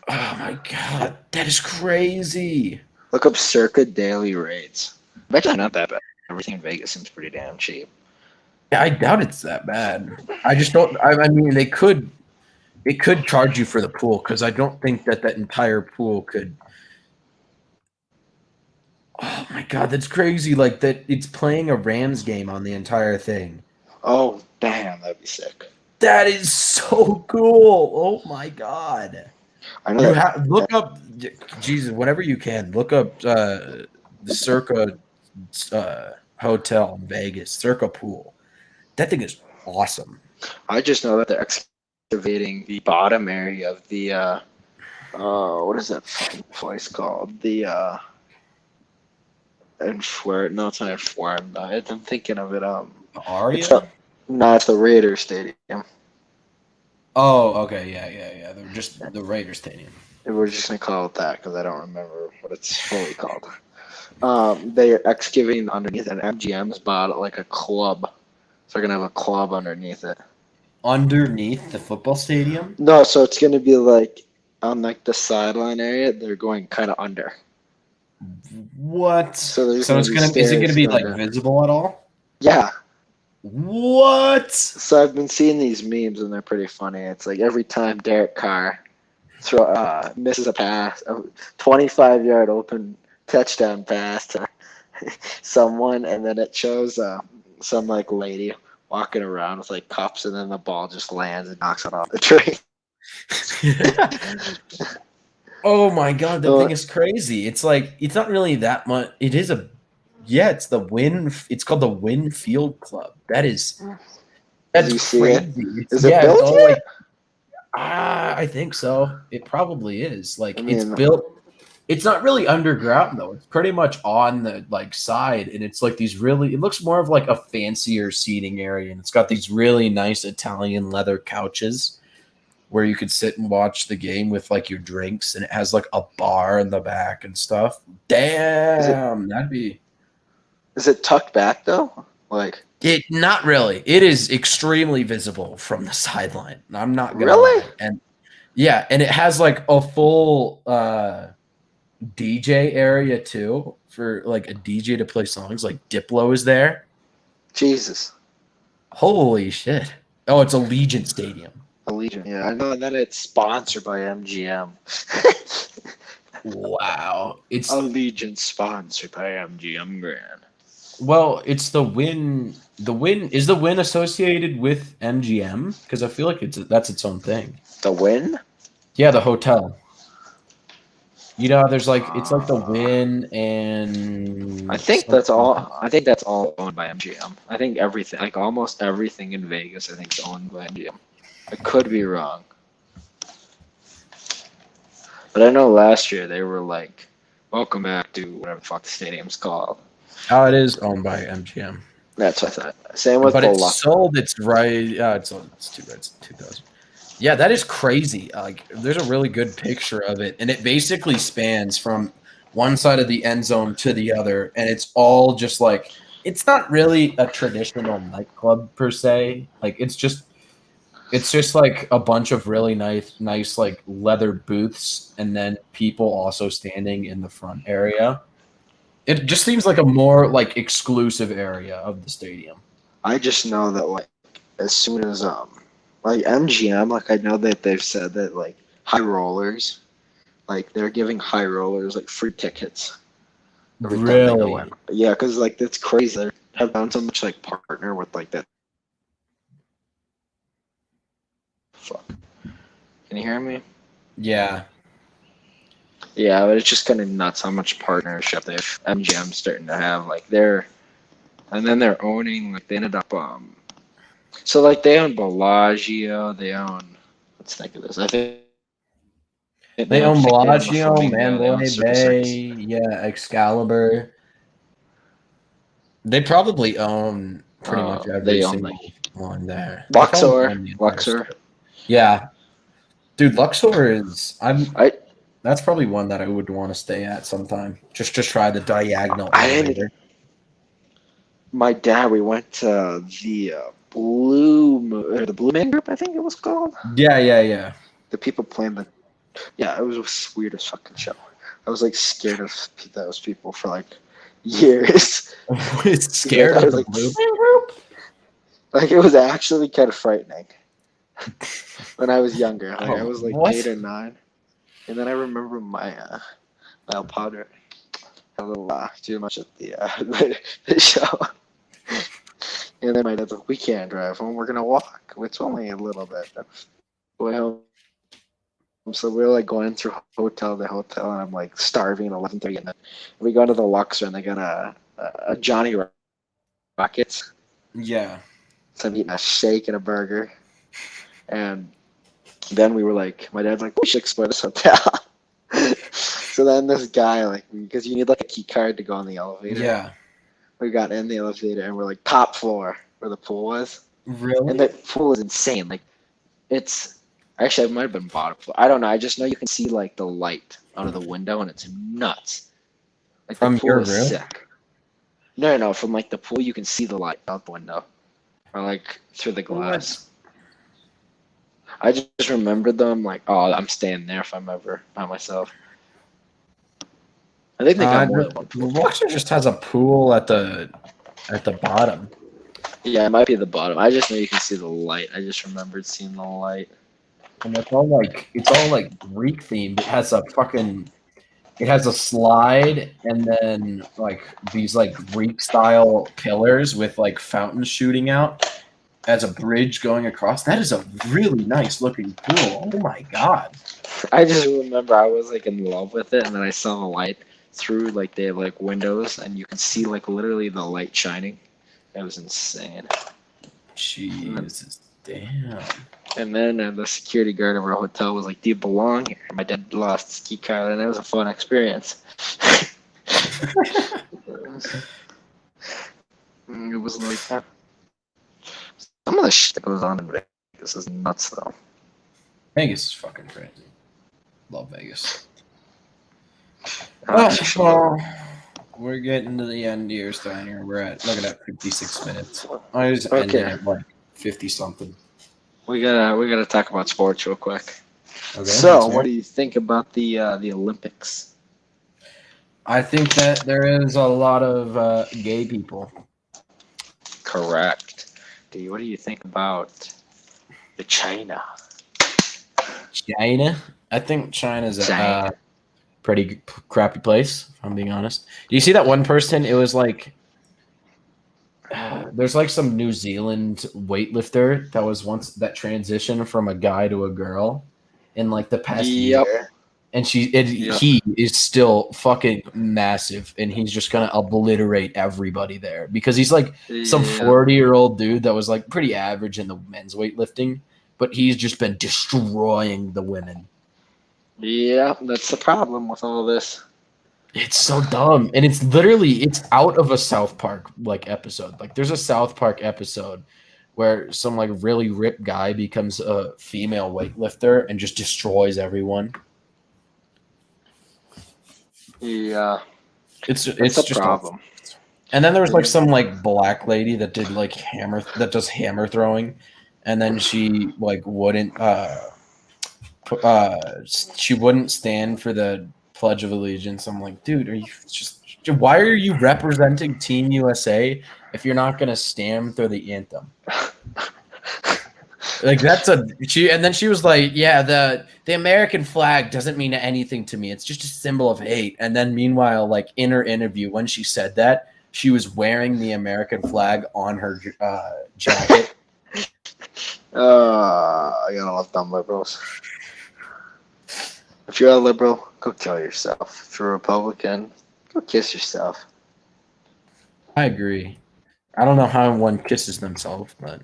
Oh my god, that is crazy. Look up circa daily rates. Bet they're not that bad. Everything in Vegas seems pretty damn cheap. Yeah, I doubt it's that bad. I just don't. I mean, they could. It could charge you for the pool because I don't think that entire pool could. Oh my god, that's crazy! Like that, it's playing a Rams game on the entire thing. Oh, damn, that'd be sick. That is so cool! Oh my god! I know You that. have look up, Jesus, whenever you can, look up the Circa hotel in Vegas, Circa pool. That thing is awesome. I just know that they're excavating the bottom area of the what is that fucking place called? The Inform. No, it's not Inform. I'm thinking of it. It's Aria? not. No, it's the Raiders Stadium. Oh, okay, yeah. They're just the Raiders Stadium. We're just gonna call it that because I don't remember what it's fully called. They are excavating underneath, and MGM's bought it like a club. So they're gonna have a club underneath it. Underneath the football stadium? No, so it's gonna be like on like the sideline area. They're going kind of under. What? So there's So gonna it's be gonna is it stairs gonna be going like down. visible at all? Yeah. What? So I've been seeing these memes and they're pretty funny. It's like every time Derek Carr misses a pass, a 25-yard open touchdown pass to someone, and then it shows some like lady walking around with like cups, and then the ball just lands and knocks it off the tree. Oh my god, that So, thing is crazy. It's like it's not really that much. It is a yeah, it's the Win. It's called the Win Field Club. That's did you see it? crazy. Is it Yeah, it's built all yet? like I think so. It probably is. Like I it's mean, built. It's not really underground though. It's pretty much on the like side, and it's like these really. It looks more of like a fancier seating area, and it's got these really nice Italian leather couches where you could sit and watch the game with like your drinks, and it has like a bar in the back and stuff. Damn, that'd be is it tucked back though? Like it. Not really. It is extremely visible from the sideline. I'm not gonna really? lie, and yeah, and it has like a full DJ area too for like a DJ to play songs. Like Diplo is there. Jesus. Holy shit! Oh, it's Allegiant Stadium. Allegiant. Yeah, I know that it's sponsored by MGM. Wow, it's Allegiant sponsored by MGM Grand. well, it's the Win. The Win is the Win associated with MGM because I feel like that's its own thing. The Win? Yeah, the hotel. You know, there's like it's like the Win and I think that's all. I think that's all owned by MGM. I think everything, like almost everything in Vegas, I think is owned by MGM. I could be wrong, but I know last year they were like, "Welcome back to whatever the fuck the stadium's called." Oh, it is owned by MGM. That's what I thought. Same with But the it's sold. It's right. Yeah, it's too bad. It's 2000. Yeah, that is crazy. Like, there's a really good picture of it, and it basically spans from one side of the end zone to the other, and it's all just like it's not really a traditional nightclub per se. Like, it's just like a bunch of really nice like leather booths, and then people also standing in the front area. It just seems like a more like exclusive area of the stadium. I just know that like as soon as like MGM, like I know that they've said that like high rollers, like they're giving high rollers like free tickets every time they go in. Really? Yeah, because like that's crazy. They have done so much like partner with like that. Fuck. Can you hear me? Yeah. Yeah, but it's just kind of nuts how much partnership they've MGM's starting to have. Like they're, and then they're owning. Like they ended up so like they own Bellagio. They own. Let's think of this. I think They own they own the Bellagio, Flamingo. They own Mandalay Circus Circus. Bay, yeah, Excalibur. They probably own pretty much every They own single like one there. They probably Luxor. own the entire Luxor. strip. Yeah. Dude, Luxor is I that's probably one that I would want to stay at sometime. Just to try the diagonal I didn't. elevator. My dad. We went to the the Blue Man Group. I think it was called. Yeah. The people playing the. Yeah, it was the weirdest fucking show. I was like scared of those people for like years. It's scared I of was the like, blue group. Like it was actually kind of frightening when I was younger. Like I Oh, was like what? 8 or 9, and then I remember my powder a little too much at the the show. And then my dad's like, "We can't drive home. We're gonna walk. It's only a little bit." Way home. So we're like going through hotel to hotel, and I'm like starving at 11:30, and then we go to the Luxor, and they got a Johnny Rockets. Yeah. So I'm eating a shake and a burger, and then we were like, my dad's like, we should explore this hotel. So then this guy, like, because you need like a key card to go on the elevator. Yeah. We got in the elevator, and we're like top floor where the pool was, Really? and the pool is insane. Like it's actually it might have been bottom floor. I don't know. I just know you can see like the light out of the window, and it's nuts. Like From the pool your is room? sick. No. From like the pool, you can see the light out the window, or like through the glass. I just remembered them like, oh, I'm staying there if I'm ever by myself. I think they got more than one pool. Luxor just has a pool at the bottom. Yeah, it might be the bottom. I just know you can see the light. I just remembered seeing the light. And it's all like Greek themed. It has a slide and then like these like Greek style pillars with like fountains shooting out as a bridge going across. That is a really nice looking pool. Oh my god. I just remember I was like in love with it, and then I saw the light through like they have like windows, and you can see like literally the light shining. It was insane. Jesus, damn. And then the security guard of our hotel was like, "Do you belong here?" My dad lost his key card, and it was a fun experience. It was like that. Some of the shit that goes on in Vegas is nuts, though. Vegas is fucking crazy. Love Vegas. Uh, Well, we're getting to the end here, Steiner. We're looking at 56 minutes. I just ended Okay. at like 50 something. we gotta talk about sports real quick. Okay. So, what do you think about the Olympics? I think that there is a lot of gay people. Correct. What do you think about the China? China? I think China's China. a pretty crappy place, if I'm being honest. Do you see that one person? It was like there's like some New Zealand weightlifter that was once that transitioned from a guy to a girl in like the past year. And he is still fucking massive, and he's just gonna obliterate everybody there because he's like some 40-year-old dude that was like pretty average in the men's weightlifting, but he's just been destroying the women. Yeah, that's the problem with all this. It's so dumb, and it's out of a South Park like episode. Like there's a South Park episode where some like really ripped guy becomes a female weightlifter and just destroys everyone. Yeah, it's a just problem. And then there was like some like black lady that did like does hammer throwing, and then she like wouldn't she wouldn't stand for the Pledge of Allegiance. I'm like, dude, why are you representing Team USA if you're not gonna stand through the anthem? Like and then she was like, yeah, the American flag doesn't mean anything to me. It's just a symbol of hate. And then meanwhile, like in her interview, when she said that, she was wearing the American flag on her jacket. I gotta love dumb liberals. If you're a liberal, go kill yourself. If you're a Republican, go kiss yourself. I agree. I don't know how one kisses themselves, but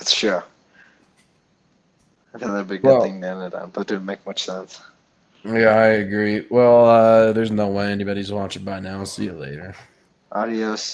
it's true. I think that'd be a good thing to end it on, but it didn't make much sense. Yeah, I agree. Well, there's no way anybody's watching by now. See you later. Adios.